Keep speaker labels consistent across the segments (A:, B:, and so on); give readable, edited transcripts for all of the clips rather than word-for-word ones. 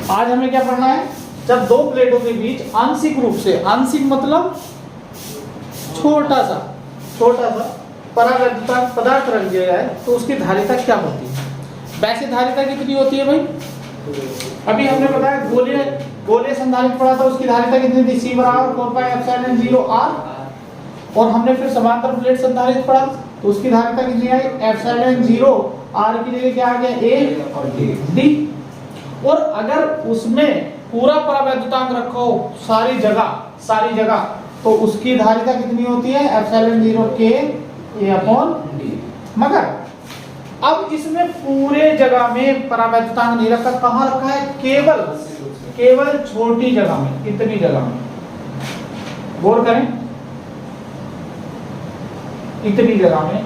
A: आज हमें क्या पढ़ना है, जब दो प्लेटों के बीच आंशिक रूप से, आंशिक मतलब छोटा सा परावैद्युतांक पदार्थ रख दिया जाए तो उसकी धारिता क्या होती है। वैसे धारिता कितनी होती है भाई, अभी हमने बताया गोलीय संधारित्र पढ़ा था, उसकी धारिता कितनी थी, C बराबर 4πε0r। और हमने फिर समांतर प्लेट संधारित्र पढ़ा तो उसकी धारिता कितनी आई, ε0r की जगह क्या आ गया, A और D। और अगर उसमें पूरा परावैद्युतांक रखो सारी जगह तो उसकी धारिता कितनी होती है, ε0k A/D। मगर अब इसमें पूरे जगह में परावैद्युतांक नहीं रखा, कहाँ रखा है, केवल छोटी जगह में, कितनी जगह में, गौर करें, इतनी जगह में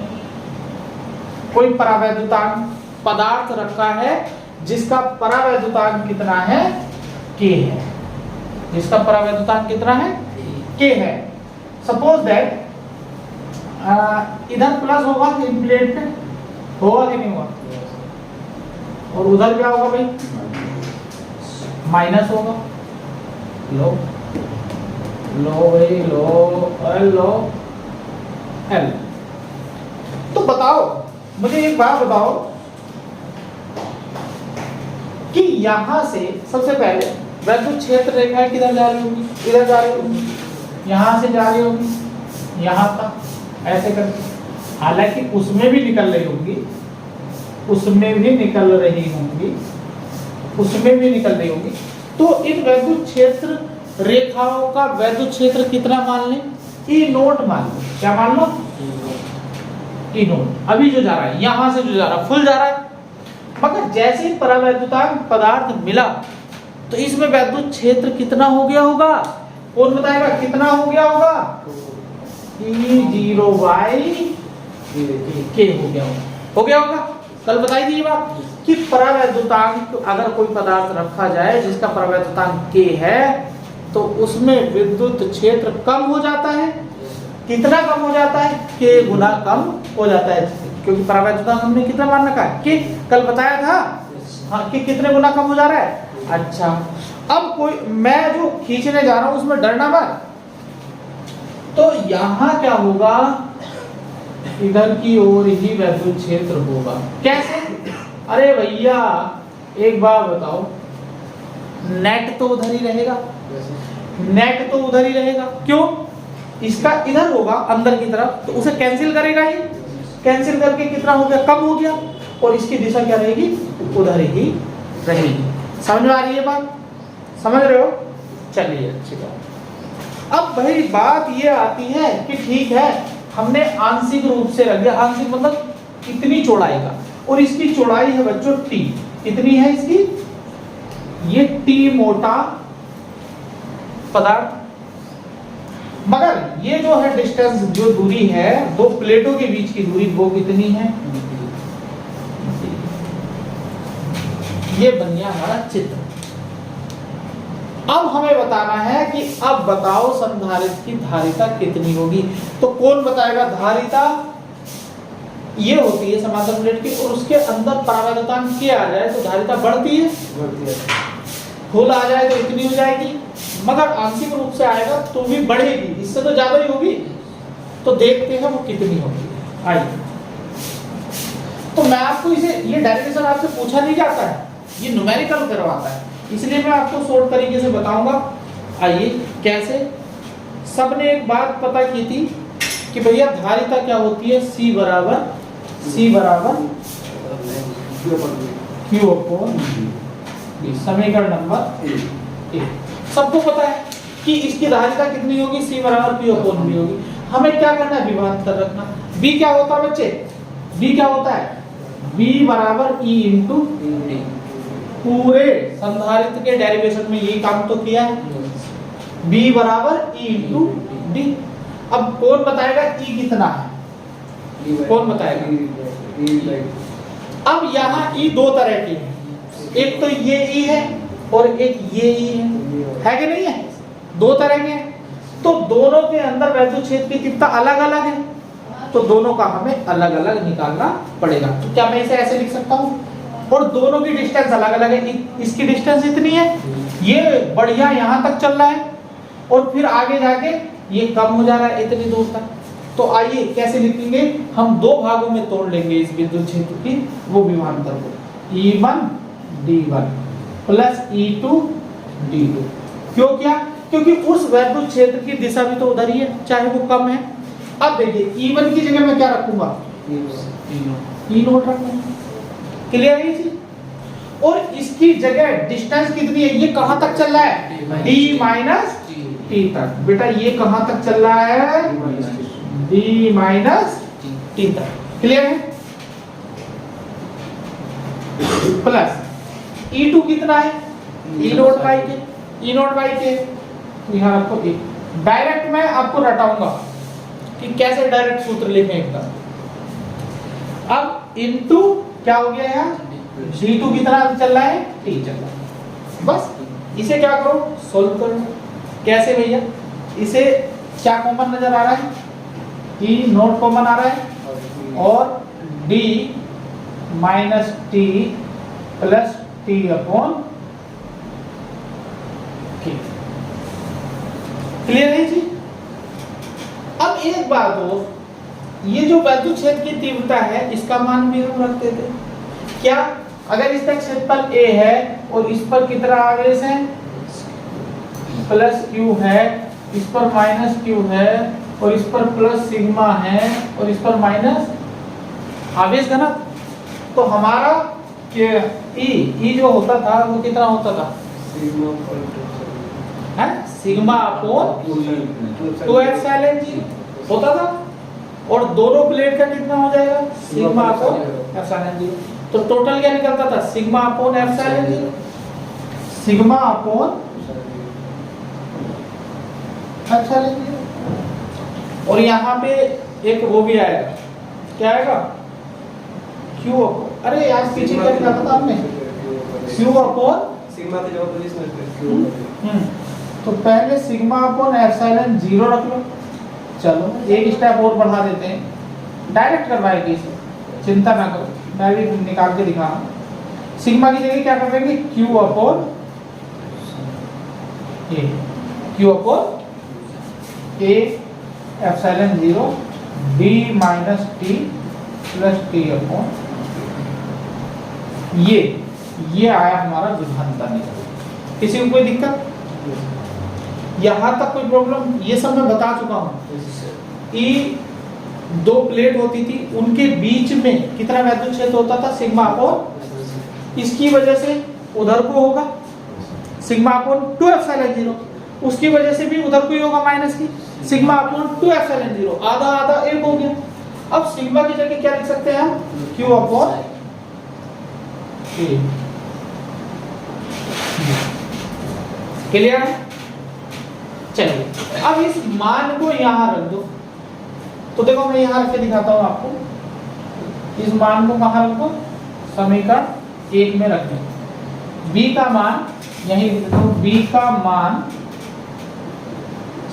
A: कोई परावैद्युतांक पदार्थ रखा है जिसका परावैद्युतांक कितना है, k है, जिसका परावैद्युतांक कितना है, k है। सपोज दैट इधर प्लस होगा इन प्लेट पे, होगा कि नहीं होगा, और उधर क्या होगा भाई, माइनस होगा। लो भाई लो L। तो बताओ, मुझे एक बात बताओ कि यहां से सबसे पहले वैद्युत क्षेत्र रेखा किधर जा रही होगी, इधर जा रही होगी, यहां से जा रही होगी यहां तक ऐसे करके, हालांकि उसमें भी निकल रही होगी, उसमें भी निकल रही होगी। तो इन वैद्युत क्षेत्र रेखाओं का वैद्युत क्षेत्र कितना मान लें, E0 मान लो, क्या मान लो, E0। अभी जो जा रहा है, यहां से जो जा रहा है फुल जा रहा है, मगर जैसे ही परावैद्युतांक पदार्थ मिला तो इसमें वैद्युत क्षेत्र कितना हो गया होगा, कौन बताएगा कितना हो गया होगा, E0/k हो गया होगा। कल बताई थी ये बात कि परावैद्युतांक अगर कोई पदार्थ रखा जाए जिसका परावैद्युतांक k है तो उसमें विद्युत क्षेत्र कम हो जाता है। कितना कम हो जाता है, k गुना कम हो जाता है, क्योंकि परावैद्युतांक हमने कितना मान रखा है, k, कल बताया था हाँ, कि कितने गुना कम हो जा रहा है। अच्छा, अब कोई मैं जो खींचने जा रहा हूं उसमें डरना मत। तो यहां क्या होगा, इधर की ओर ही वैद्युत क्षेत्र होगा। कैसे, अरे भैया एक बात बताओ, नेट तो उधर ही रहेगा, क्यों, इसका इधर होगा अंदर की तरफ, तो उसे कैंसिल करेगा, ये कैंसिल करके कितना हो गया, कम हो गया, और इसकी दिशा क्या रहेगी, उधर ही रहेगी। समझ में आ रही है बात, समझ रहे हो, चलिए अच्छी बात। अब भाई बात ये आती है कि ठीक है हमने आंशिक रूप से रख दिया, आंशिक मतलब इतनी चौड़ाई का, और इसकी चौड़ाई है बच्चों t, कितनी है इसकी, ये t मोटा पदार्थ, मगर ये जो है डिस्टेंस, जो दूरी है दो प्लेटों के बीच की दूरी, वो कितनी है, ये बन गया हमारा चित्र। अब हमें बताना है कि अब बताओ संधारित्र की धारिता कितनी होगी। तो कौन बताएगा, धारिता ये होती है समांतर प्लेट की, और उसके अंदर परावैद्युतांक k आ जाए तो धारिता बढ़ती है, फुल आ जाए तो इतनी हो जाएगी, मगर आंशिक रूप से आएगा तो भी बढ़ेगी, इससे तो ज्यादा ही होगी। तो देखते हैं वो कितनी होगी। आइए, तो मैं आपको इसे, ये डेरिवेशन आपसे पूछा नहीं जाता है, ये न्यूमेरिकल करवाता है, इसलिए मैं आपको शॉर्ट तरीके से बताऊंगा। आइए कैसे, सबने एक बात पता की थी कि भैया धारिता क्या होती है, C बराबर Q/D, समीकरण नंबर 1। सबको पता है कि इसकी धारिता कितनी होगी, C बराबर Q/D होगी। हमें क्या करना है, विभवांतर रखना। B क्या होता है बच्चे, B क्या होता है, B बराबर E इंटू D। पूरे संधारित्र के डेरिवेशन में यही काम तो किया है, B बराबर E इंटू D। अब कौन बताएगा E कितना है, कौन बताएगा। अब यहाँ E दो तरह की है, एक तो ये E है और एक ये E है कि नहीं है, दो तरह के हैं। तो दोनों के अंदर वैद्युत क्षेत्र की तीव्रता अलग अलग है, तो दोनों का हमें अलग अलग निकालना पड़ेगा। तो क्या मैं इसे ऐसे लिख सकता हूँ, और दोनों की डिस्टेंस अलग अलग है। इसकी डिस्टेंस इतनी है, ये बढ़िया यहाँ तक चल रहा है और फिर आगे जाके ये कम हो जा रहा है इतनी दूर तक। तो आइए कैसे लिखेंगे, हम दो भागों में तोड़ लेंगे इस विद्युत क्षेत्र की वो विभवांतर को, E1 D1 plus E2 D2। क्यों क्या? क्योंकि उस विद्युत क्षेत्र की दिशा भी तो उधर ही है, चाहे वो कम है। अब देखिए E1 की जगह मैं क्या रखूंगा, E नोट रखूंगा। क्लियर है ये चीज? और इसकी जगह डिस्टेंस कितनी है, ये कहां तक चल रहा है, D माइनस T तक। बेटा ये कहां तक चल रहा है, D माइनस T तक। क्लियर है? प्लस E2 कितना है, E नोट बाई के, E नोट बाई के यहाँ आपको डायरेक्ट मैं आपको रटाऊंगा कि कैसे डायरेक्ट सूत्र लिखें एकदम। अब इनटू क्या हो गया यहाँ, D2 कितना चल रहा है, T चल रहा है। बस इसे क्या करो, सोल्व करो। कैसे भैया, इसे क्या कॉमन नजर आ रहा है, E नोट कॉमन आ रहा है और D minus T plus T upon K। Clear है जी? अब एक बात और, ये जो विद्युत क्षेत्र की तीव्रता है इसका मान भी हम रख देते हैं। क्या, अगर इसका क्षेत्रफल A है और इस पर कितना आवेश है, प्लस Q है, इस पर माइनस Q है और इस पर प्लस सिग्मा है और इस पर माइनस आवेश घनत्व, तो हमारा E जो होता था वो कितना होता था, सिग्मा अपॉन 2 एप्सिलॉन जी होता था। और दोनों प्लेट का कितना हो जाएगा, सिग्मा अपॉन एप्सिलॉन जी। तो टोटल क्या निकलता था, सिग्मा अपॉन एप्सिलॉन जी, सिग्मा अपॉन एप्सिलॉन जी। और यहाँ पे एक वो भी आएगा, क्या आएगा, Q अपॉन, अरे आज पीछे क्या लिखा था आपने, Q अपॉन सिग्मा के जगह इसमें तो पहले सिग्मा अपॉन एप्सिलॉन 0 रख लो। चलो एक स्टेप और बढ़ा देते हैं, डायरेक्ट करवाएगी इसे, चिंता ना करो, मैं भी निकाल के दिखा रहा हूं। सिग्मा की जगह क्या कर देंगे, Q upon A, Q upon A epsilon 0 D minus T plus T upon ये आया हमारा विभवांतर निकल। किसी को कोई दिक्कत, यहां तक कोई प्रॉब्लम, ये सब मैं बता चुका हूं। E दो प्लेट होती थी, उनके बीच में कितना विद्युत क्षेत्र होता था, सिग्मा अपॉन, इसकी वजह से उधर को होगा सिग्मा अपॉन 2 एप्सिलॉन 0, उसकी वजह से भी उधर को ही होगा माइनस की, सिग्मा अपॉन 2 एप्सिलॉन 0, आधा आधा एक हो गया। अब सिग्मा की जगह क्या लिख सकते हैं हम, Q अपॉन A। क्लियर है? चलिए अब इस मान को यहां रख दो। तो देखो मैं यहां रख के दिखाता हूं आपको, इस मान को कहां रखो, समीकरण 1 में रख दो। B का मान यही लिख दो, B का मान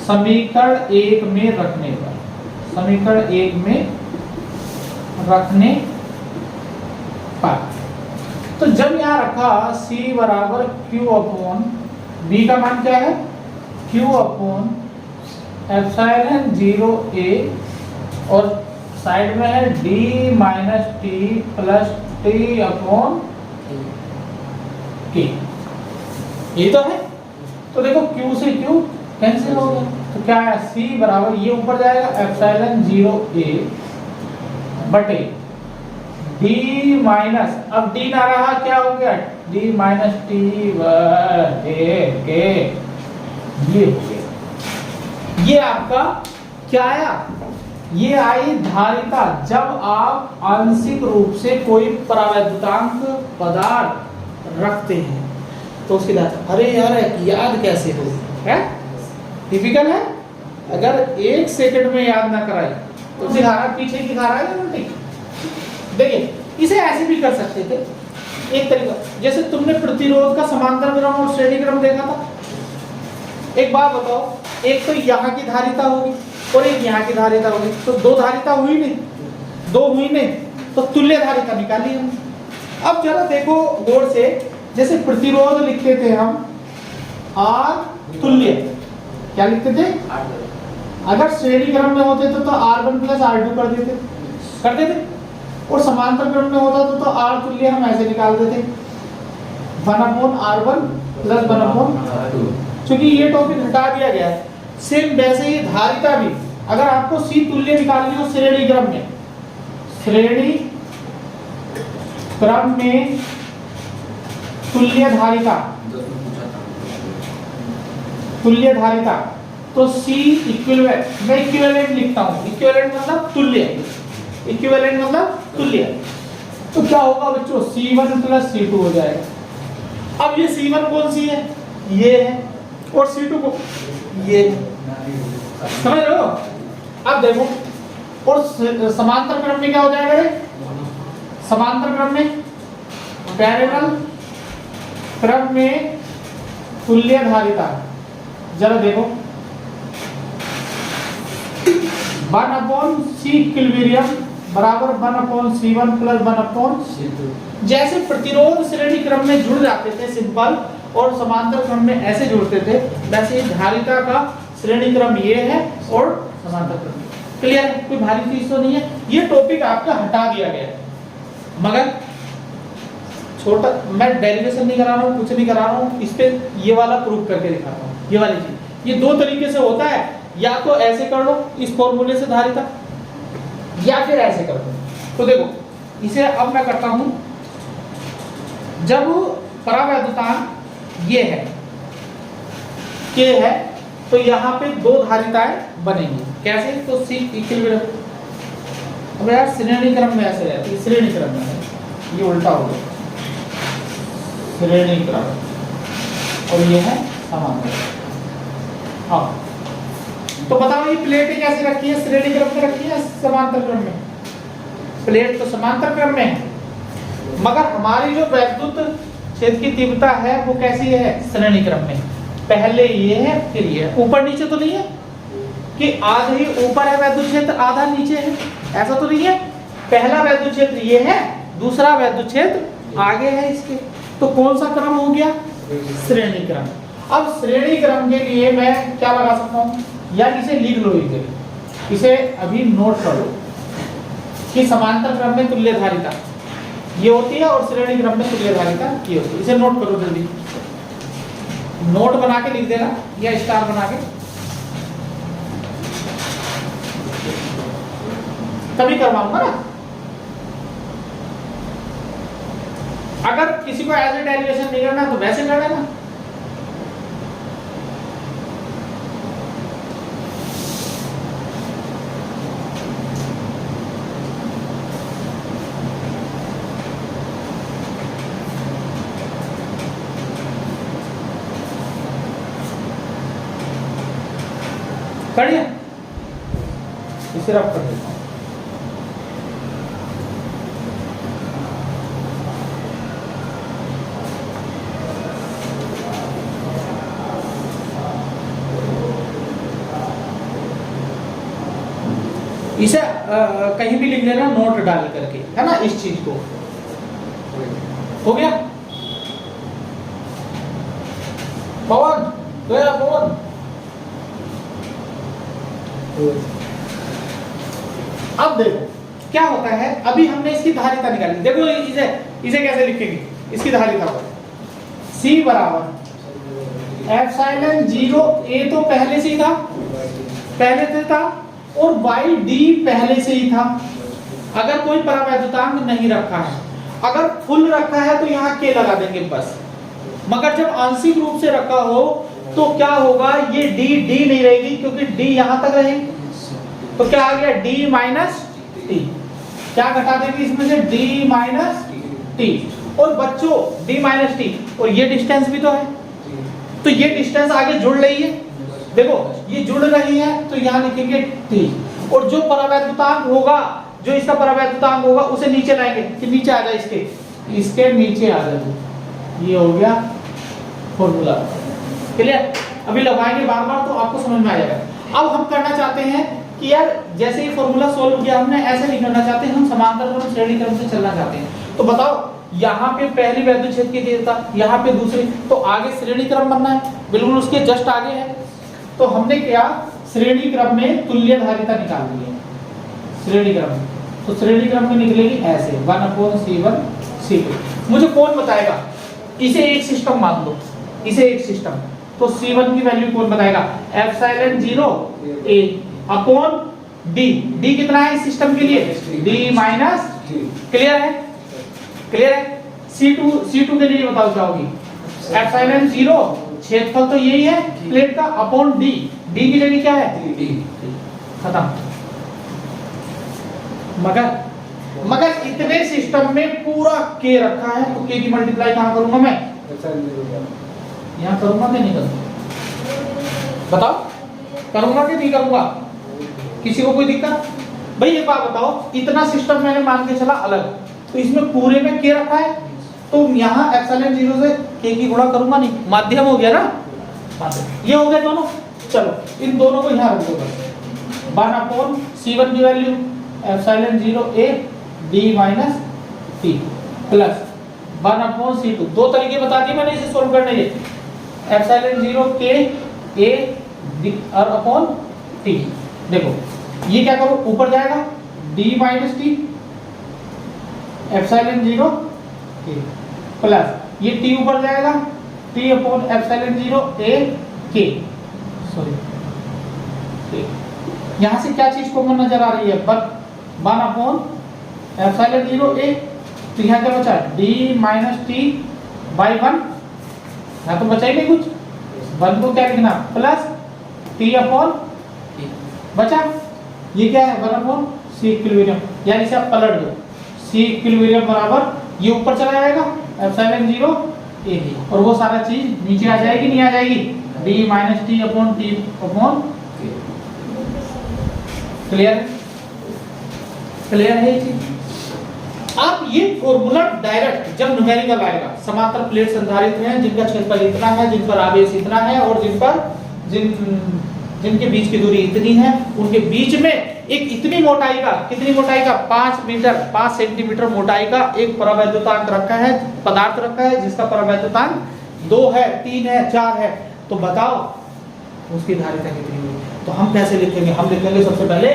A: समीकरण 1 में रखने पर, समीकरण 1 में रखने पर, तो जब यहां रखा C बराबर Q अपॉन, B का मान क्या है, Q अपॉन एप्सिलॉन 0 A और साइड में है D minus T plus T upon K, ये तो है। तो देखो Q से Q कैंसिल हो गया, तो क्या है, C बराबर ये ऊपर जाएगा एप्सिलॉन 0 A बटे D माइनस, अब D ना रहा, क्या हो गया, D माइनस T बटे K, ये हो गया। ये आपका क्या आया, ये आई धारिता जब आप आंशिक रूप से कोई परावैद्युतांक पदार्थ रखते हैं तो उसकी धारिता। अरे यार याद कैसे हो, है टिपिकल है, अगर 1 सेकंड में याद ना कराए तो दिखा रहा पीछे दिखा रहा है उल्टी। देखिए इसे ऐसे भी कर सकते थे, एक तरीका, जैसे तुमने प्रतिरोध का समांतर क्रम और श्रेणी क्रम देखा था। एक बात बताओ, एक तो यहाँ की धारिता होगी और एक यहाँ की धारिता होगी, तो दो धारिता हुई नहीं, दो हुई नहीं, तो तुल्य धारिता निकाली हम। अब जरा देखो गौर से, जैसे प्रतिरोध लिखते थे हम आर तुल्य, क्या लिखते थे? अगर श्रेणी क्रम में होते तो R1 प्लस R2 करते थे, और समांतर क्रम में होता तो R तुल्य हम ऐसे निकाल देते 1/R1 प्लस 1/R2। क्योंकि ये टॉपिक हटा दिया गया है। सेम वैसे ही धारिता भी, अगर आपको C तुल्य निकालनी हो श्रेणी क्रम में, श्रेणी क्रम में तुल्य धारिता, तो C इक्विवेलेंट, मैं इक्विवेलेंट लिखता हूं, इक्विवेलेंट मतलब तुल्य, इक्विवेलेंट मतलब तुल्य। तो क्या होगा बच्चों, C1 प्लस C2 हो जाएगा। अब ये C1 कौन सी है? ये है, और C2 को ये, समझ रहे हो? अब देखो, और समांतर क्रम में क्या हो जाएगा रे? समांतर क्रम में, पैरेलल क्रम में तुल्य धारिता, जरा देखो 1/C इक्विलिब्रियम बराबर 1/C1 प्लस 1/C2। जैसे प्रतिरोध श्रेणी क्रम में जुड़ जाते थे सिंपल, और समांतर क्रम में ऐसे जुड़ते थे, वैसे धारिता का श्रेणी क्रम ये है और समांतर क्रम। क्लियर है? कोई भारी चीज तो नहीं है। ये टॉपिक आपका हटा दिया गया है, मगर छोटा, मैं डेरिवेशन नहीं करा रहा हूँ, कुछ नहीं करा रहा हूँ, इस पे ये वाला प्रूफ करके दिखा रहा हूँ। ये वाली चीज, ये दो तरीके से होता है, या तो ऐसे कर लो इस फॉर्मूले से धारिता, या फिर ऐसे कर दो। तो देखो, इसे अब मैं करता हूं, जब परावैद्युतांक ये है, के है, तो यहाँ पे दो धारिताएं बनेंगी। कैसे? तो C इक्विलिब्रियम, अब यार श्रेणी क्रम में ऐसे रहती है, श्रेणी क्रम में है, ये उल्टा हो गया, श्रेणी क्रम, और ये है समांतर। हाँ, तो बताओ ये प्लेटें कैसे रखी है? श्रेणी क्रम में रखी है, समांतर क्रम में? प्लेट तो समांतर क्रम में है, मगर हमारी जो वैद्युत क्षेत्र की तीव्रता है वो कैसी है? श्रेणी क्रम में। पहले ये है, फिर ये है, ऊपर नीचे तो नहीं है कि आधा ही ऊपर है वैद्युत क्षेत्र, आधा नीचे है, ऐसा तो नहीं है। पहला वैद्युत क्षेत्र ये है, दूसरा वैद्युत क्षेत्र आगे है इसके, तो कौन सा क्रम हो गया? श्रेणी क्रम। अब श्रेणी क्रम के लिए मैं क्या लगा सकता हूँ, या इसे लिख लो, इसे अभी नोट कर लो कि समांतर क्रम में तुल्य धारिता ये होती है और श्रेणी क्रम में तुल्य धारिता ये होती है। इसे नोट करो जल्दी, नोट बना के लिख देना या स्टार बना के, तभी करवाऊंगा ना। अगर किसी को ऐसे डेरिवेशन नहीं करना तो वैसे कर लेना। बढ़िया, इसे रख कर देता हूं। इसे कहीं भी लिख लेना नोट डाल करके, है ना, इस चीज को। हो गया? पवन गया, पवन अब देखो क्या होता है। अभी हमने इसकी धारिता निकाली, देखो इसे कैसे लिखेंगे इसकी धारिता को। C बराबर एप्सिलॉन 0 A तो पहले से ही था, पहले से था, और बाई D पहले से ही था। अगर कोई परावैद्युतांक नहीं रखा है, अगर फुल रखा है तो यहाँ K लगा देंगे बस। मगर जब आंशिक रूप से रखा हो तो क्या होगा, ये D नहीं रहेगी क्योंकि D यहां तक रहेगी, तो क्या आ गया D माइनस T। क्या घटा देंगे इसमें से? D minus T। और बच्चों D माइनस T, और ये डिस्टेंस भी तो है, तो ये डिस्टेंस आगे जुड़ रही है, देखो ये जुड़ रही है, तो यहाँ लिखेंगे T। और जो परावैद्युतांक होगा, जो इसका परावैद्युतांक होगा उसे नीचे लाएंगे कि नीचे आ जाए, इसके नीचे आ जाए। ये हो गया फॉर्मूला। क्लियर? अभी लगाएंगे बार बार तो आपको समझ में आ जाएगा। अब हम करना चाहते हैं कि यार जैसे ये फॉर्मूला सोल्व किया हमने, ऐसे नहीं करना चाहते, हम समांतर क्रम श्रेणी क्रम से चलना चाहते हैं। तो बताओ यहाँ पे पहली वैद्युत क्षेत्र की तीव्रता, यहाँ पे दूसरी, तो आगे श्रेणी क्रम बनना है, बिल्कुल उसके जस्ट आगे है। तो हमने क्या श्रेणी क्रम में तुल्य धारिता निकाल ली है, श्रेणी क्रम में। तो श्रेणी क्रम में निकलेगी ऐसे 1/C1 C2। मुझे कौन बताएगा, इसे एक सिस्टम मान लो, इसे एक सिस्टम, तो C1 की वैल्यू कौन बताएगा, epsilon 0 A upon D। D कितना है इस सिस्टम के लिए, D माइनस, क्लियर है, क्लियर है। C2 के लिए बताओ क्या होगी, एप्सिलॉन 0 क्षेत्रफल तो यही है प्लेट का अपॉन D। D की जगह क्या है, खत्म। मगर इतने सिस्टम में पूरा K रखा है, तो K की मल्टीप्लाई कहां करूंगा मैं, यहाँ करूंगा कि नहीं करूंगा, बताओ करूंगा कि नहीं करूंगा, किसी को कोई दिक्कत। भाई एक बात बताओ, इतना सिस्टम मैंने मान के चला अलग, तो इसमें पूरे में K रखा है, तो यहाँ एप्सिलॉन 0 से K की गुणा करूंगा नहीं, माध्यम हो गया ना, माध्यम। ये हो गए दोनों, चलो इन दोनों को यहाँ रख दो बस। 1/C1 की value epsilon 0 A D minus T plus 1/C2। दो तरीके बता दिए मैंने इसे सोल्व करने के, एप्सिलॉन 0 K A D और अपॉन T। देखो ये क्या करो, ऊपर जाएगा D minus T epsilon 0 K plus ये T ऊपर जाएगा T upon epsilon 0 A K, sorry यहाँ से क्या चीज कॉमन नजर आ रही है, 1 अपॉन एप्सिलॉन 0 A। तो यहाँ क्या बचा, D माइनस T बाई 1, यहाँ तो बचा ही नहीं कुछ, 1 को क्या लिखना प्लस T अपॉन बचा, ये क्या है 1 अपॉन C इक्विलिब्रियम, यानी इसे आप पलट दो, C इक्विलिब्रियम बराबर ये ऊपर चला जाएगा एप्सिलॉन 0 A और वो सारा चीज नीचे आ जाएगी, नहीं आ जाएगी, D minus T upon T upon, clear, clear है ये चीज। अब ये फॉर्मूला डायरेक्ट जब न्यूमेरिकल आएगा, समांतर प्लेट संधारित्र हैं जिनका क्षेत्रफल इतना है, जिन पर आवेश इतना है और जिनके बीच की दूरी इतनी है, उनके बीच में एक इतनी मोटाई का, कितनी मोटाई का, 5 सेंटीमीटर मोटाई का एक परावैद्युतांक रखा है, पदार्थ रखा है जिसका परावैद्युतांक 2 है, 3 है, 4 है। तो बताओ उसकी धारिता कितनी होगी। तो हम कैसे लिखेंगे, हम लिखेंगे सबसे पहले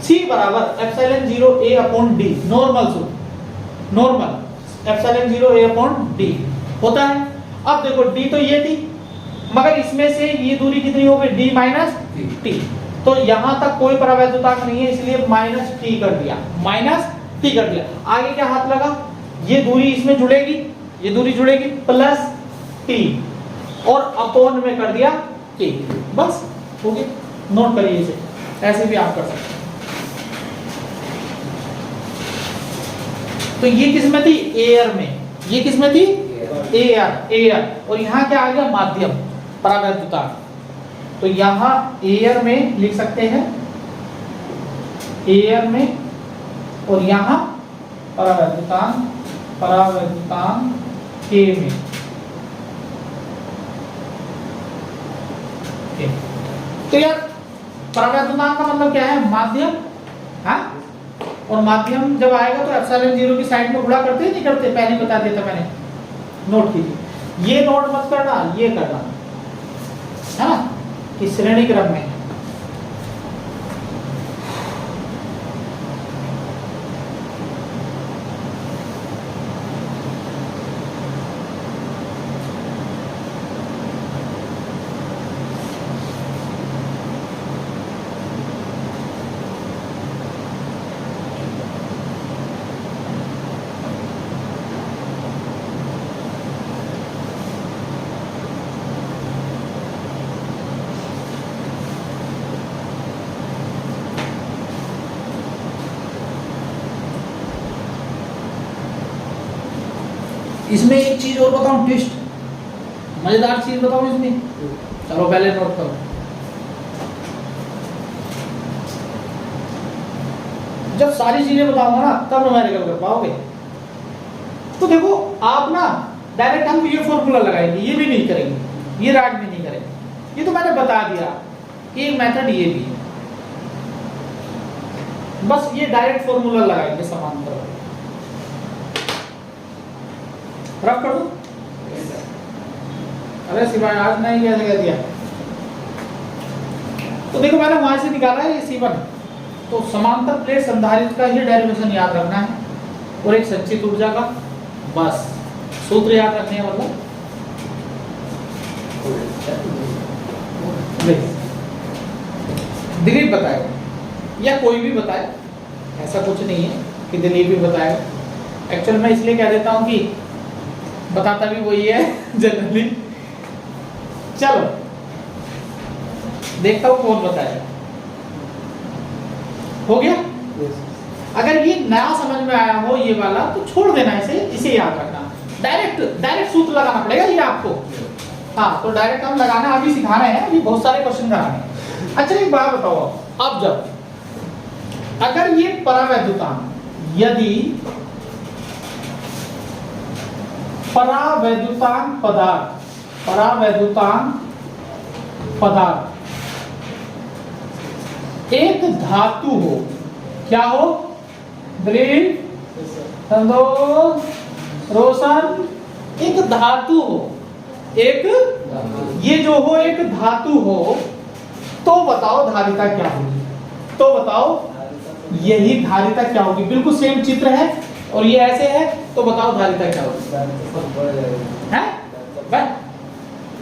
A: C बराबर epsilon 0 A upon D, normal सूत्र, normal epsilon 0 A upon D होता है। अब देखो D तो ये थी, मगर इसमें से ये दूरी कितनी हो गई, D माइनस T। तो यहां तक कोई परावैद्युतांक नहीं है, इसलिए माइनस T कर दिया, माइनस T कर दिया। आगे क्या हाथ लगा, ये दूरी इसमें जुड़ेगी, ये दूरी जुड़ेगी प्लस T और अपॉन में कर दिया K, बस हो गया। नोट करिए इसे, ऐसे भी आप कर सकते हैं। तो ये किस में थी, एयर में, ये किस में थी, एयर, और यहाँ क्या आ गया, माध्यम परावैद्युतांक। तो यहाँ एयर में लिख सकते हैं, एयर में, और यहाँ परावैद्युतांक K में। तो यार परावैद्युतांक का मतलब क्या है, माध्यम, हाँ, और माध्यम जब आएगा तो एप्सिलॉन 0 की साइड में गुणा करते हैं, नहीं करते, पहले बता देता मैंने, नोट कीजिए। ये नोट मत करना, ये करना है ना, कि श्रेणी क्रम में इसमें एक चीज और बताऊं, ट्विस्ट, मजेदार चीज बताऊं इसमें, चलो पहले नोट करो। जब सारी चीजें बताऊंगा ना तब न्यूमेरिकल कर पाओगे। तो देखो आप ना डायरेक्ट हम ये फॉर्मूला लगाएंगे, ये भी नहीं करेंगे, ये राग भी नहीं करेंगे, ये तो मैंने बता दिया कि एक मेथड ये भी है, बस ये डायरेक्ट फॉर्मूला लगाएंगे समांतर। रफ कर दो। अरे सिवाय आज नहीं कैसे कह दिया। तो देखो मैंने वहां से निकाला है ये C1। तो समांतर प्लेट संधारित्र का ही डेरिवेशन याद रखना है और एक संचित ऊर्जा का, बस सूत्र याद रखने का मतलब। दिलीप बताएगा या कोई भी बताए, ऐसा कुछ नहीं है कि दिलीप भी बताएगा। एक्चुअल में इसलिए कह देता हूं कि बताता भी वही है जनरली। चलो देखता हूं कौन बताएगा। हो गया? अगर ये नया समझ में आया हो ये वाला तो छोड़ देना इसे याद रखना। डायरेक्ट सूत्र लगाना पड़ेगा ये आपको। हाँ तो डायरेक्ट हम लगाना अभी सिखा रहे हैं, अभी बहुत सारे क्वेश्चन कराने हैं। अच्छा एक बात बताओ, अब जब अगर ये परावैद्युतांक, यदि परावैद्युतांक पदार्थ एक धातु हो, क्या हो दिलीप, संतोष, रोशन, एक धातु हो, एक ये जो हो एक धातु हो, तो बताओ धारिता क्या होगी? तो बताओ यही धारिता क्या होगी? बिल्कुल सेम चित्र है और ये ऐसे है, तो बताओ धारिता क्या होगी? हैं?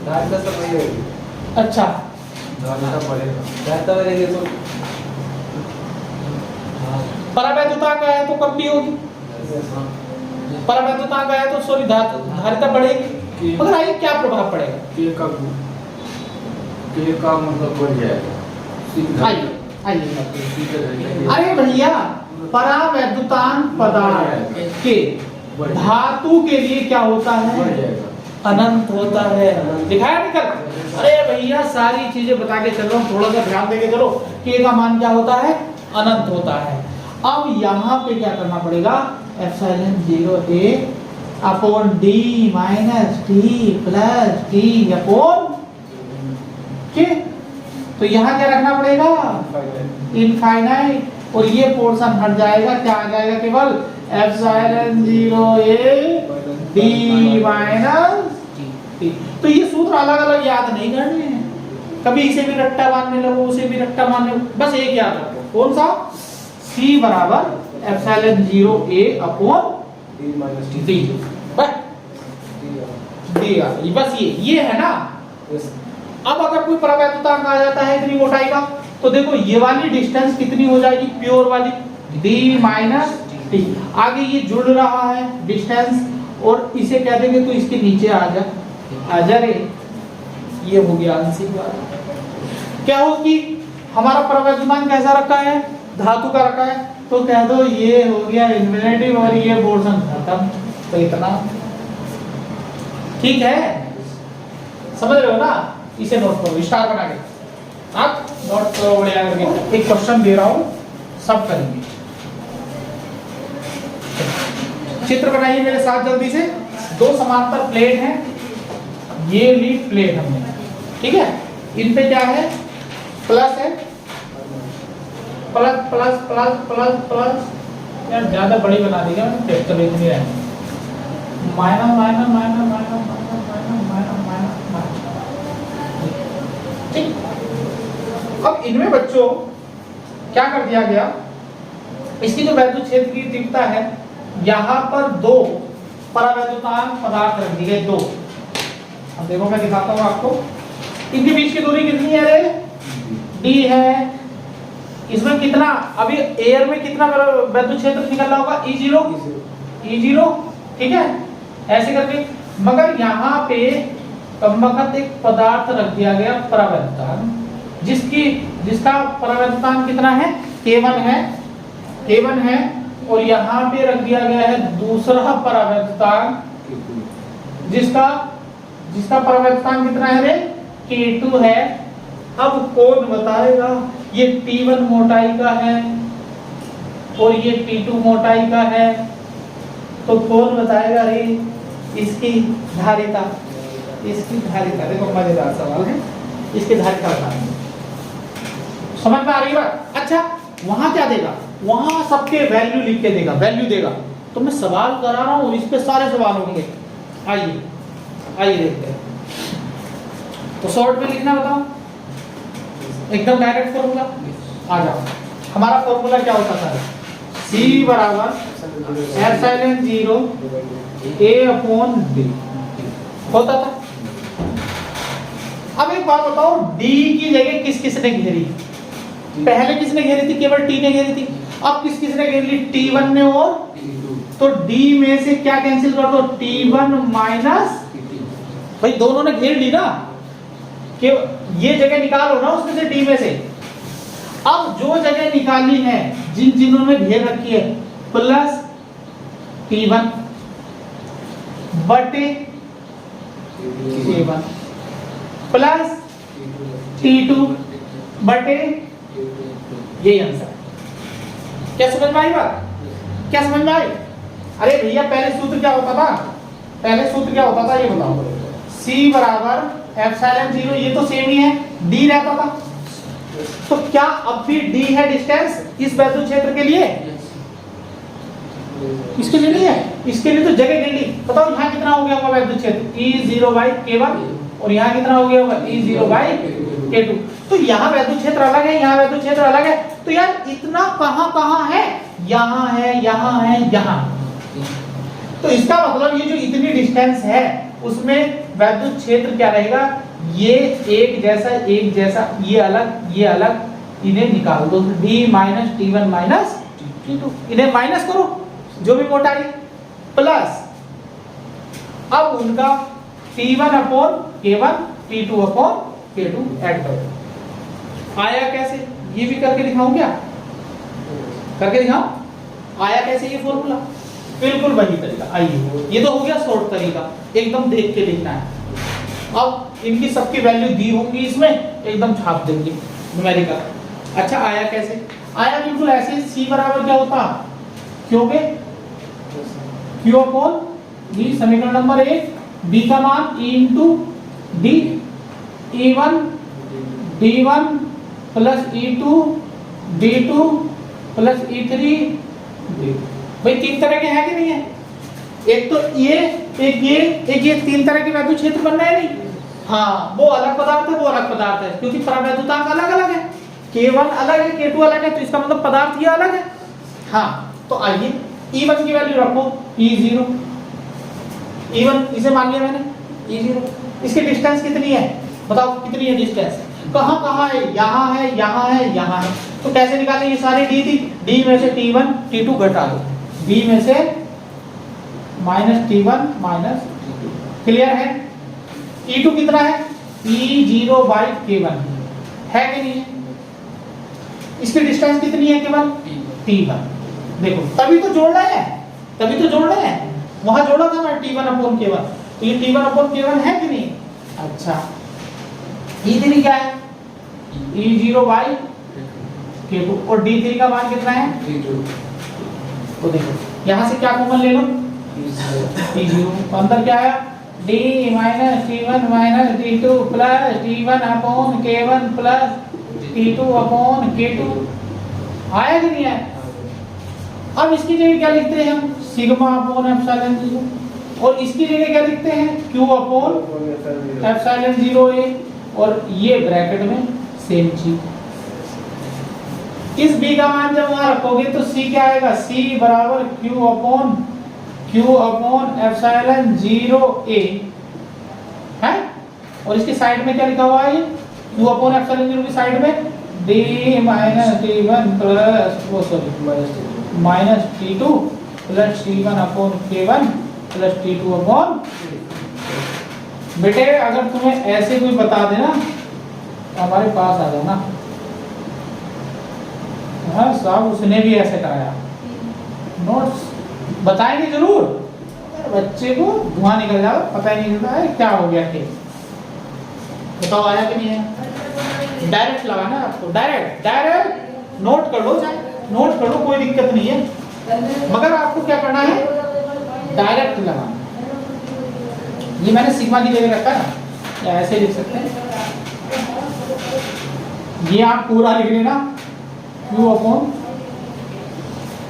B: धारिता सब वही होगी।
A: अच्छा
B: धारिता बढ़ेगी तो
A: परावैद्युतांक आया तो कम भी होगी, परावैद्युतांक आया तो सॉरी धारिता बढ़ेगी। मगर आइए क्या प्रभाव पड़ेगा?
B: के का मतलब बढ़ जाएगा।
A: आइए अरे भैया परावैद्युतांक पदार्थ के धातु के लिए क्या होता है? अनंत होता है। दिखाया नहीं कर? अरे भैया सारी चीजें बता के चल रहा हूँ, थोड़ा सा ध्यान देके चलो। के का मान क्या होता है? अनंत होता है। अब यहाँ पे क्या करना पड़ेगा? Epsilon 0 A upon D minus T plus T upon के। तो यहाँ क्या रखना पड़ेगा? इनफाइनाइट। और ये पोर्शन हट जाएगा, क्या आ जाएगा? केवल epsilon 0 A D minus T। तो ये सूत्र अलग अलग याद नहीं करने हैं, कभी इसे भी रट्टा मारने लगो, उसे भी रट्टा मारने लगो, बस एक याद रखो। कौन सा? C बराबर epsilon 0 A upon
B: D minus
A: D। बस ये है ना। अब अगर कोई परावैद्युतांक आ जाता है इतनी मोटाई का, तो देखो ये वाली डिस्टेंस कितनी हो जाएगी? प्योर वाली D माइनस T। आगे ये जुड़ रहा है डिस्टेंस, और इसे कह देंगे तो इसके नीचे आ जा रे। ये हो गया आंशिक वाला। क्या हो कि हमारा परावैद्युतांक कैसा रखा है? धातु का रखा है, तो कह दो ये हो गया इन्फिनिटिव और ये पोर्शन खत्म। तो इतना ठीक है, समझ रहे हो ना? इसे नोट करो, स्टार बना के आप नोट करो बढ़िया करके। एक क्वेश्चन दे रहा हूं, सब करेंगे। चित्र बनाइए मेरे साथ जल्दी से। दो समांतर प्लेट हैं, ये ली प्लेट हमने, ठीक है? इन पे क्या है? प्लस है, plus plus plus plus plus. यार ज्यादा बड़ी बना दी क्या? तो इतनी है, minus minus minus minus minus minus minus. ठीक। अब इनमें बच्चों क्या कर दिया गया? इसकी जो वैद्युत क्षेत्र की तीव्रता है, यहाँ पर दो परावैद्युतांक पदार्थ रख दिए, दो। अब देखो मैं दिखाता हूँ आपको, इनके बीच की दूरी कितनी है रे? D है। इसमें कितना, अभी एयर में कितना वैद्युत क्षेत्र निकल रहा होगा? E0, ठीक है? ऐसे करके। मगर यहाँ पे कमबख्त एक पदार्थ रख दिया गया परावैद्युतांक, जिसका परावैद्युतांक कितना है? K1 है। और यहाँ पे रख दिया गया है दूसरा परावैद्युतांक, जिसका परावैद्युतांक कितना है रे? K2 है। अब कौन बताएगा? ये T1 मोटाई का है और ये T2 मोटाई का है, तो कौन बताएगा रे इसकी धारिता? देखो मजेदार सवाल है, इसकी धारिता बताएंगे। समझ में आ रही बात? अच्छा वहां क्या देगा? वहां सबके वैल्यू लिख के देगा, वैल्यू देगा। तो मैं सवाल करा रहा हूं, इस पे सारे सवाल होंगे। आइए आइए देखते हैं। तो शॉर्ट में लिखना बताओ, एकदम डायरेक्ट फॉर्मूला आ जाओ। हमारा फॉर्मूला क्या होता था? C बराबर एप्सिलॉन 0 A अपॉन D होता था। अब एक बात बताओ, D की जगह किस किसने घेरी? पहले किसने घेरी थी? केवल T ने घेरी थी। अब किस किसने घेरी ली? T1 ने और तो D में से क्या कैंसिल कर दो? T1 माइनस, भाई दोनों ने घेर ली ना, कि ये जगह निकालो ना उसमें से D में से। अब जो जगह निकाली है, जिन्होंने घेर रखी है, प्लस T1 बटे K1 प्लस T2 बटे, यही आंसर। क्या समझ में आई बात? क्या समझ में आई? अरे भैया पहले सूत्र क्या होता था? पहले सूत्र क्या होता था ये बताओ। C बराबर एप्सिलॉन 0, ये तो सेम ही है, D रहता था। तो क्या अब भी D है डिस्टेंस इस वैद्युत क्षेत्र के लिए? इसके लिए नहीं है, इसके लिए तो जगह गिर ली। बताओ यहाँ कितना हो गया होगा वैद्युत क्षेत्र? E0 बाई K1 और यहाँ कितना हो गया होगा? E0 by K2। तो यहाँ वैद्युत क्षेत्र अलग है, यहाँ वैद्युत क्षेत्र अलग है। तो यार इतना कहाँ है? यहाँ है, यहाँ है, यहाँ। तो इसका मतलब ये जो इतनी डिस्टेंस है उसमें वैद्युत क्षेत्र क्या रहेगा? ये एक जैसा, ये अलग, इन्हें निकाल दो। D minus T1 minus T2, इन्हें माइनस करो जो भी मोटाई, प्लस अब उनका T1 upon K1, T2 upon K2 add करो। आया कैसे? ये भी करके दिखाऊं क्या? करके दिखाऊं आया कैसे ये फॉर्मूला? बिल्कुल वही तरीका। आइए, ये तो हो गया शॉर्ट तरीका, एकदम देख के लिखना है। अब इनकी सबकी वैल्यू दी होंगी इसमें, एकदम छाप देंगे न्यूमेरिकल। अच्छा आया कैसे? आया बिल्कुल ऐसे, C बराबर क्या होता? क्योंकि Q अपॉन D, समीकरण नंबर 1, B का मान E into D, E1 D1 plus E2 D2 plus E3 D। भाई तीन तरह के हैं कि नहीं है? एक तो ये, एक ये तीन तरह के वैद्युत क्षेत्र बन रहे हैं नहीं? हाँ, वो अलग पदार्थ है, वो अलग पदार्थ है, क्योंकि परावैद्युतांक अलग अलग है। K1 अलग है, K2 अलग है, तो इसका मतलब पदार्थ ये अलग है। हाँ, तो आइए E1 की वैल्यू रखो E0, E1 इसे मान लिया मैंने E0। इसकी डिस्टेंस कितनी है बताओ? कितनी है डिस्टेंस? कहाँ है? यहाँ है, यहाँ है, यहाँ है। तो कैसे निकालें? ये सारे D थी, D में से T1 T2 घटा दो, B में से minus T1 minus T2। Clear है? E2 कितना है? E0 बाई K1 है कि नहीं है? इसकी डिस्टेंस कितनी है केवल? T1। देखो तभी तो जोड़ रहे हैं, वहां जोड़ा था ना T1 अपॉन K1, तो ये T1 अपॉन K1 है कि नहीं? अच्छा, E3 क्या है? E0 बाई K2 और D3 का मान कितना है?
B: T2।
A: तो देखो यहाँ से क्या कॉमन ले लो? T0। तो अंदर क्या है? D minus T1 minus T2 plus T1 upon K1 plus T2 upon K2। आया कि नहीं आया? अब इसकी जगह क्या लिखते हैं हम? सिग्मा अपॉन एप्सिलॉन 0, और इसकी जगह क्या लिखते हैं? Q अपॉन एप्सिलॉन 0A, और ये ब्रैकेट में सेम चीज। इस B का मान जब वहां रखोगे तो C क्या आएगा? C बराबर Q अपॉन एप्सिलॉन 0A है, और इसके साइड में क्या लिखा हुआ है? Q अपॉन एप्सिलॉन 0 की साइड में D minus T1 plus minus T2 plus T1 upon K1 plus T2 upon. बेटे अगर तुम्हें ऐसे कोई बता देना तो हमारे पास आ जाना। हाँ साहब, उसने भी ऐसे कराया, नोट्स बताएंगे जरूर। बच्चे को धुआं निकल जाओ, पता ही नहीं चलता है क्या हो गया केस। बताओ आया कि नहीं है? डायरेक्ट लगाना है आपको, डायरेक्ट नोट कर लो, नोट कर लो, कोई दिक्कत नहीं है, मगर आपको क्या करना है? डायरेक्ट लगाना। ये मैंने सिग्मा की जगह रखा ना, या ऐसे लिख सकते हैं। ये आप पूरा लिख लेना Q अपॉन,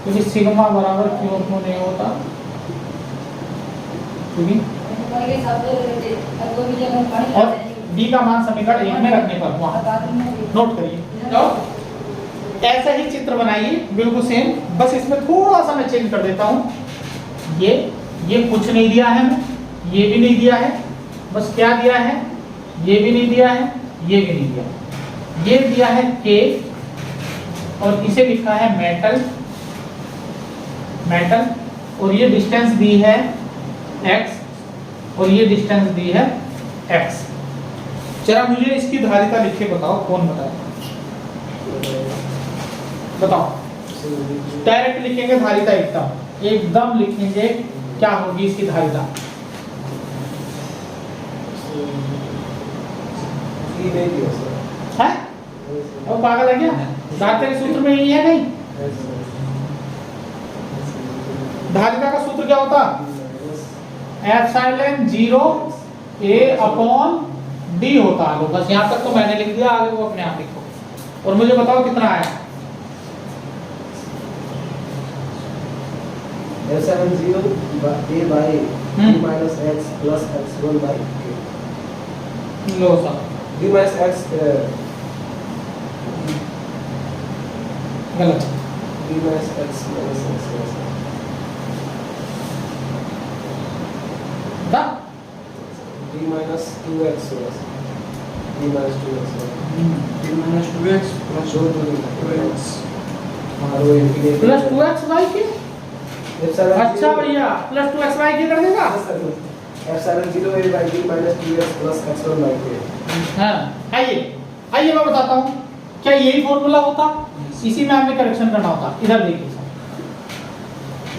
A: क्योंकि सिग्मा बराबर Q अपॉन A होता, क्योंकि और डी का मान समीकरण 1 में रखने पर वहां नोट करिए। तो ऐसा ही चित्र बनाइए बिल्कुल सेम, बस इसमें थोड़ा सा मैं चेंज कर देता हूं। ये कुछ नहीं दिया है हमें, ये भी नहीं दिया है, बस क्या दिया है, ये भी नहीं दिया है, ये भी नहीं दिया, ये दिया है के और इसे लिखा है मेटल, और ये डिस्टेंस दी है x और ये डिस्टेंस दी है x। जरा मुझे इसकी धारिता लिख के बताओ, कौन बताओ, डायरेक्ट लिखेंगे धारिता, एकदम लिखेंगे क्या होगी इसकी धारिता। है वो पागल है क्या, धारिता के सूत्र में यही है नहीं, धारिता का सूत्र क्या होता, एप्सिलॉन 0 a अपॉन d होता है। बस यहाँ तक तो मैंने लिख दिया, आगे वो अपने आप लिखो और मुझे बताओ कितना आया।
B: Epsilon 0 a by d minus x plus x1 by k।
A: लो सा
B: d minus x
A: गलत,
B: d minus x minus x plus
A: दा
B: d minus 2x plus d minus 2x
C: d minus 2x plus 2x
B: और वो integrate
A: plus 2xy के, अच्छा भैया plus 2xy के कर देगा।
B: Epsilon 0 a by d minus 2x plus x1 by k।
A: हाँ आइए मैं बताता हूँ, क्या यही फॉर्मूला होता, इसी में हमें करेक्शन करना होता। इधर देखिए,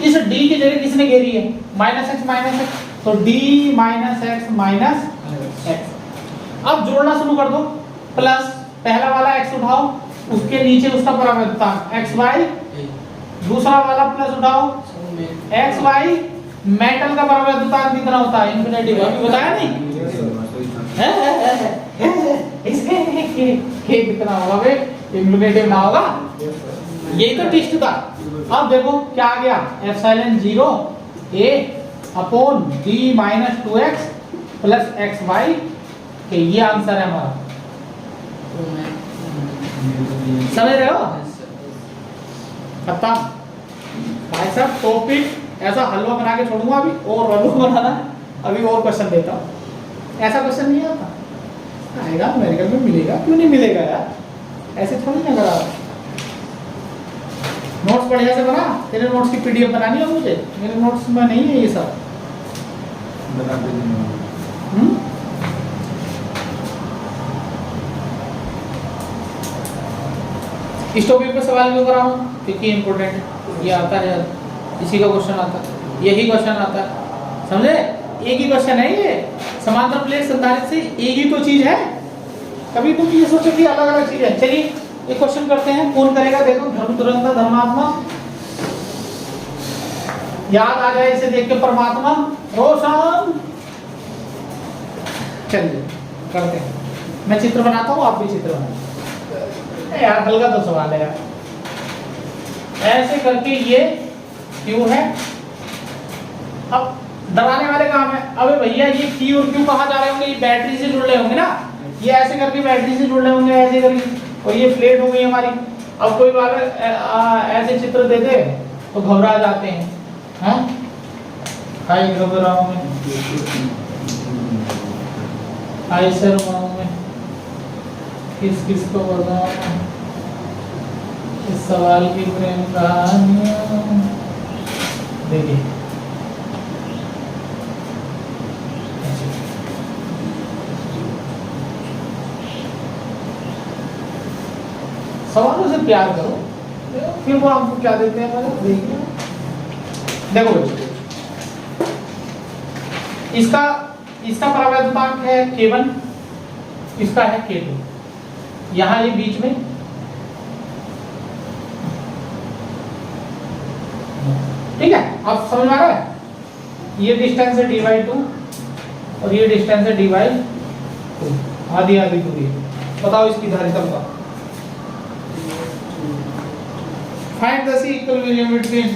A: इस d की जगह किसने घेरी है, माइनस x, तो d minus x minus x। अब जोड़ना शुरू कर दो, प्लस पहला वाला x उठाओ, उसके नीचे उसका परावर्तन xy, दूसरा वाला प्लस उठाओ xy, मेटल का परावर्तन कितना होता है, इन्फिनिटी। अभी बताया नहीं इसके के कितना होगा बे, इन्फिनिटी ना होगा, यही तो टेस्ट था। अब देखो क्या आ गया, epsilon 0 a upon d minus 2x plus xy के, ये आंसर है हमारा। समझ रहे हो, खत्म भाई साहब। टॉपिक ऐसा हलवा बना के छोड़ूंगा, अभी और हलवा बनाना है, अभी और क्वेश्चन देता हूँ। ऐसा क्वेश्चन नहीं आता, आएगा मेडिकल में मिलेगा, क्यों नहीं मिलेगा यार, ऐसे थोड़ी ना करा। नोट्स बढ़िया से बना, तेरे नोट्स की पीडीएफ बनानी है मुझे, मेरे नोट्स में नहीं है ये सब। इस टॉपिक पे सवाल क्यों कर रहा हूँ, क्योंकि इम्पोर्टेंट है, ये आता है, इसी का क्वेश्चन आता है, यही क्वेश्चन आता है, समझे। एक ही क्वेश्चन है ये, समांतर प्लेट संधारित्र से एक ही तो चीज है, कभी तुम ये सोचो कि अलग अलग चीज है। चलिए एक क्वेश्चन करते हैं, कौन करेगा, देखो धर्म तुरंता धर्मात्मा, याद आ जाए इसे देख के परमात्मा रोशन। चलिए करते हैं, मैं चित्र बनाता हूँ, आप भी चित्र बनाइए यार, हल्का तो सवाल है यार। ऐसे करके ये क्यू है, अब डराने वाले काम है। अबे भैया ये P और Q कहाँ जा रहे होंगे, ये बैटरी से जुड़ रहे होंगे ना, ये ऐसे करके बैटरी से जुड़ रहे होंगे, ऐसे करके, और ये प्लेट हो गई हमारी। अब कोई बार ऐसे चित्र दे दे तो घबरा जाते हैं, हाँ हाय घबराओ में, हाय शर्माओ में, किस किस को बताओ इस सवाल की प्रेम कहानियां। देखिए सवालों से प्यार करो, फिर वो आपको क्या देते हैं, देखिए देखो इसका परावर्तनांक है K1, इसका है K2, यहाँ ये बीच में, ठीक है। अब समझ में आ रहा है, ये डिस्टेंस है d/2 और ये डिस्टेंस है d/2, आधी आधी दूरी। बताओ इसकी धारिता बताओ। Find the C equilibrium between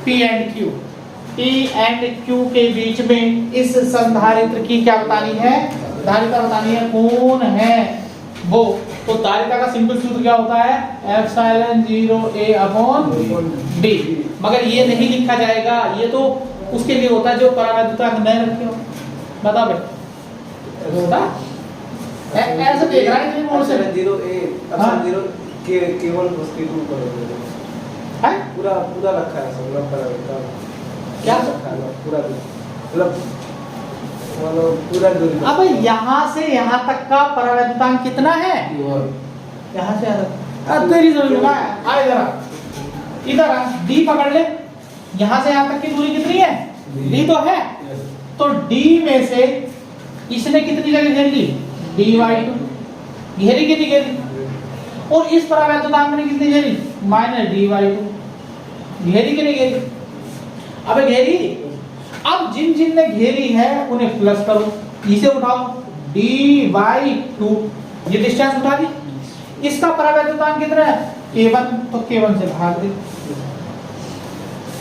A: P and Q. P and Q के बीच में इस संधारित्र की क्या बतानी है, धारिता बतानी है, कौन है वो। तो धारिता का सिंपल सूत्र क्या होता है, एप्सिलॉन 0 A अपॉन D। मगर ये नहीं लिखा जाएगा, ये तो उसके लिए होता है जो परावैद्युतांक नहीं रखे हो। बता बे होता ऐसे देख रहा है कि मोड़ से
B: 0 A
A: हाँ।
B: 0 K1 plus K2 पर
A: है
B: पूरा पूरा रखा है सब लोग पर
A: क्या
B: रखा है पूरा मतलब पूरा दूरी।
A: अब यहाँ से यहाँ तक का परावैद्युतांक कितना है, यहाँ से अब तेरी जरूरी है, आ इधर आ, D पकड़ ले, यहाँ से यहाँ तक की दूरी कितनी है, D तो है, तो D में से इसने कितनी जगह घेर ली, dy2 घेरी कितनी घेरी, और इस परावैद्युतांक ने कितनी घेरी, -dy2 घेरी कि नहीं घेरी। अब घेरी, अब जिन जिन ने घेरी है उन्हें प्लस करो, इसे उठाओ dy2, ये डिस्टेंस उठा दी। इसका परावैद्युतांक कितना है, k1, तो k1 से भाग दे।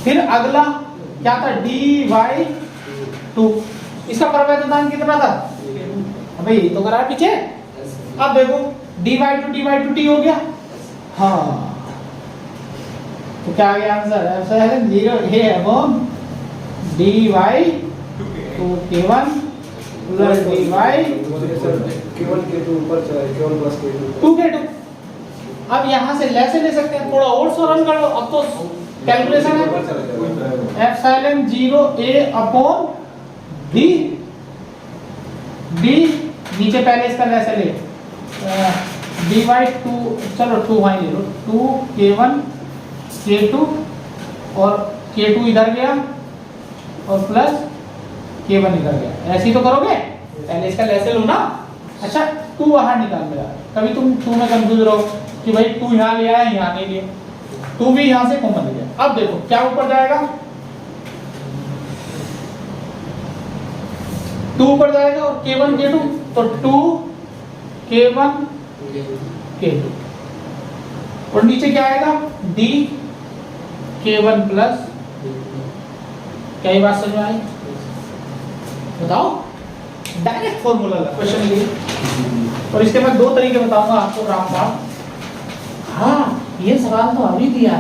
A: फिर अगला क्या था, dy2, इसका परावैद्युतांक कितना था, अबे ये तो करा पीछे। अब देखो dy2 t हो गया, हाँ तो क्या आ गया answer, epsilon 0 A upon dy2 k1 plus
B: K1 K2 ऊपर चला है, K1 plus K2
A: 2 k2। अब यहाँ से ले सकते हैं, थोड़ा और सरल कर लो, अब तो कैलकुलेशन है, एप्सिलॉन 0 A अपॉन d, नीचे पहले इसका लेसे ले, dy2, चलो 2 वहीं ले लो, 2 k1 k2 और k2 इधर गया और प्लस k1 इधर गया, ऐसे ही तो करोगे, पहले इसका लेसे लो ना। अच्छा 2 बाहर निकाल मेरा, कभी तुम 2 में कंफ्यूज रहो कि भाई 2 यहाँ ले आया यहाँ नहीं लिया, 2 भी यहाँ से कॉमन लिया। अब देखो क्या ऊपर जाएगा, 2 ऊपर जाएगा और k1 k2, तो 2 k1 k2, और नीचे क्या आएगा, d k1 प्लस, क्या ये बात समझ में आई, बताओ, डायरेक्ट फॉर्मूला क्वेश्चन लिए। और इसके बाद 2 तरीके बताऊंगा आपको रामपाल। हाँ ये सवाल तो अभी दिया,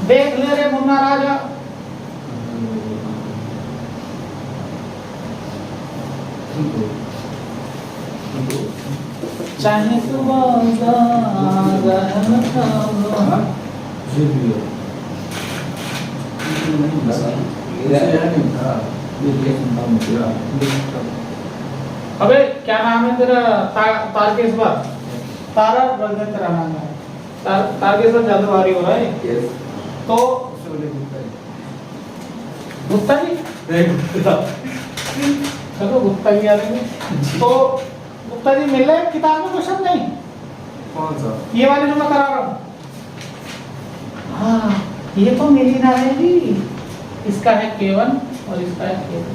A: देख ले रे मुन्ना राजा। चाहे अबे क्या नाम है तेरा, तारकेश्वर, तारा बर्गर तेरा नाम है, तारकेश्वर जादूवारी हो रहा है। तो गुप्ता जी, चलो गुप्ता जी आ रहे हैं, तो गुप्ता जी मिल रहे किताब में क्वेश्चन नहीं,
B: कौन सा,
A: ये वाले जो मैं करा रहा हूँ, हाँ ये तो मिल ही ना रहेगी, इसका है k1 और इसका है k2,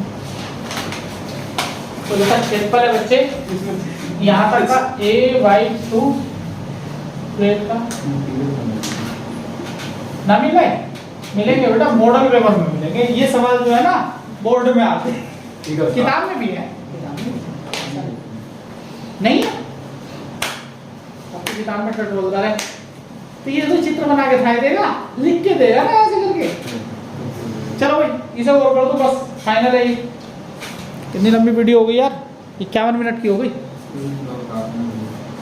A: तो जैसा सिंपल है बच्चे, यहाँ तक का a/2 प्लेट का ना मिले, मिलेंगे बेटा मॉडल पेपर में मिलेंगे, ये सवाल जो है ना बोर्ड में आते हैं, किताब में भी है, नहीं है आपकी किताब में टटोलता है, तो ये तो चित्र बना के दिखाई देगा, लिख के देगा ना ऐसे करके। चलो भाई इसे और कर दो, बस फाइनल है ये। कितनी लंबी वीडियो हो गई यार, 51 मिनट की हो गई,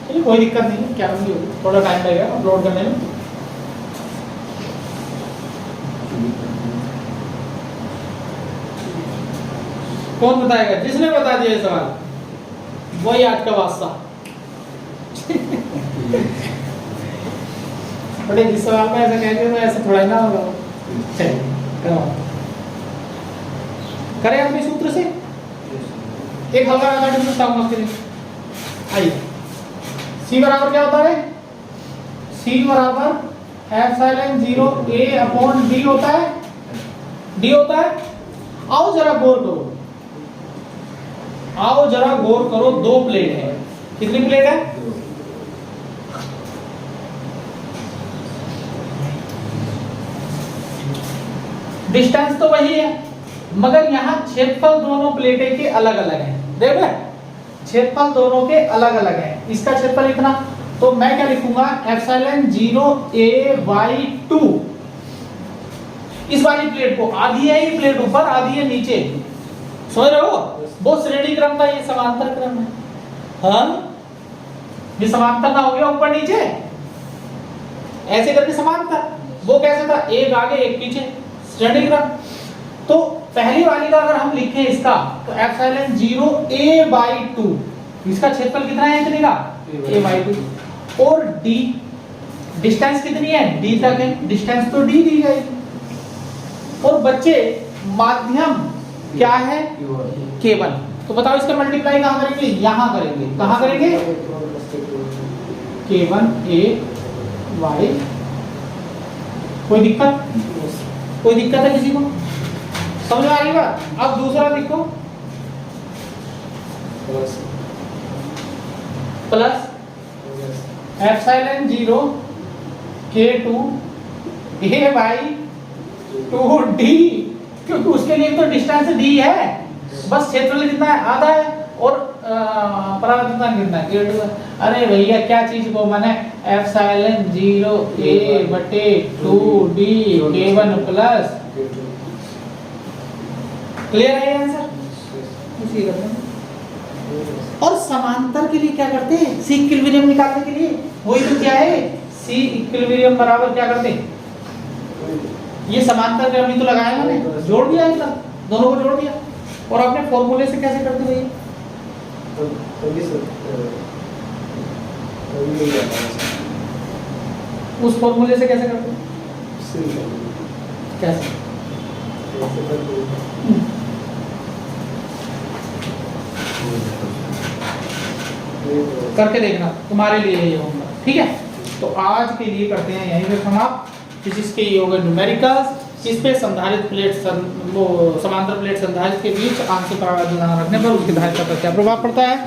A: चलिए कोई दिक्कत नहीं है, 51 की हो गई, थोड़ा टाइम लगेगा अपलोड करने में। कौन बताएगा, जिसने बता दिया सवाल वही आज का बादशाह। बड़े जिस सवाल में ऐसा कह दिया तो ऐसा थोड़ा ही ना होगा। चलिए करें अपने सूत्र से एक हल्का मैथमेटिक्स बताऊंगा आपके लिए, आइए। C बराबर क्या होता है, C बराबर एप्सिलॉन 0 A अपॉन D होता है, D होता है। आओ जरा गौर करो, आओ जरा गौर करो, 2 प्लेट है, कितनी प्लेट है, डिस्टेंस तो वही है, मगर यहाँ क्षेत्रफल दोनों प्लेटें के अलग अलग हैं। देखो क्षेत्रफल दोनों के अलग अलग हैं। इसका क्षेत्रफल इतना, तो मैं क्या लिखूंगा, एप्सिलॉन 0a/2। इस वाली प्लेट को आधी है ये प्लेट ऊपर, आधी है नीचे, समझ रहे हो? वो श्रेणी क्रम का, ये समांतर क्रम है। हाँ, ये समांतर ना हो गया ऊपर नीचे, ऐसे करके समांतर। वो कैसे था, एक आगे एक पीछे, श्रेणी क्रम। तो पहली वाली का अगर हम लिखें इसका, तो एप्सिलॉन 0a/2, इसका क्षेत्रफल कितना है, इतने का a/2। और d डिस्टेंस कितनी है, d तक है, डिस्टेंस तो d दी गई। और बच्चे माध्यम क्या है, k1। तो बताओ इसका मल्टीप्लाई कहां करेंगे, यहां करेंगे। कहां करेंगे, k1a/। कोई दिक्कत, कोई दिक्कत है किसी को, समझ में आ रही बात? अब दूसरा देखो, प्लस एप्सिलॉन 0 k2 a/2d, क्योंकि उसके लिए तो डिस्टेंस d है, बस क्षेत्रफल कितना है, आधा है, और परावर्तन कितना है, k2। अरे भैया क्या चीज को मैंने, epsilon 0a/2d k1 plus, clear है आंसर? इसी करते हैं। और समांतर के लिए क्या करते हैं, सी इक्विलिब्रियम निकालने के लिए वही तो क्या है, सी इक्विलिब्रियम बराबर क्या करते हैं, ये समांतर क्रम ही तो लगाया मैंने, जोड़ दिया है, दोनों को जोड़ दिया। और अपने फॉर्मूले से कैसे करते भैया, उस फॉर्मूले से कैसे करते, कैसे करके देखना, तुम्हारे लिए ये होगा, ठीक है? तो आज के लिए करते हैं यहीं पे समाप्त। फिजिक्स के ये होगा न्यूमेरिकल्स, इस पे संधारित प्लेट वो समांतर प्लेट संधारित के बीच आंशिक परावर्तन रखने पर उसकी धारिता पर क्या प्रभाव पड़ता है।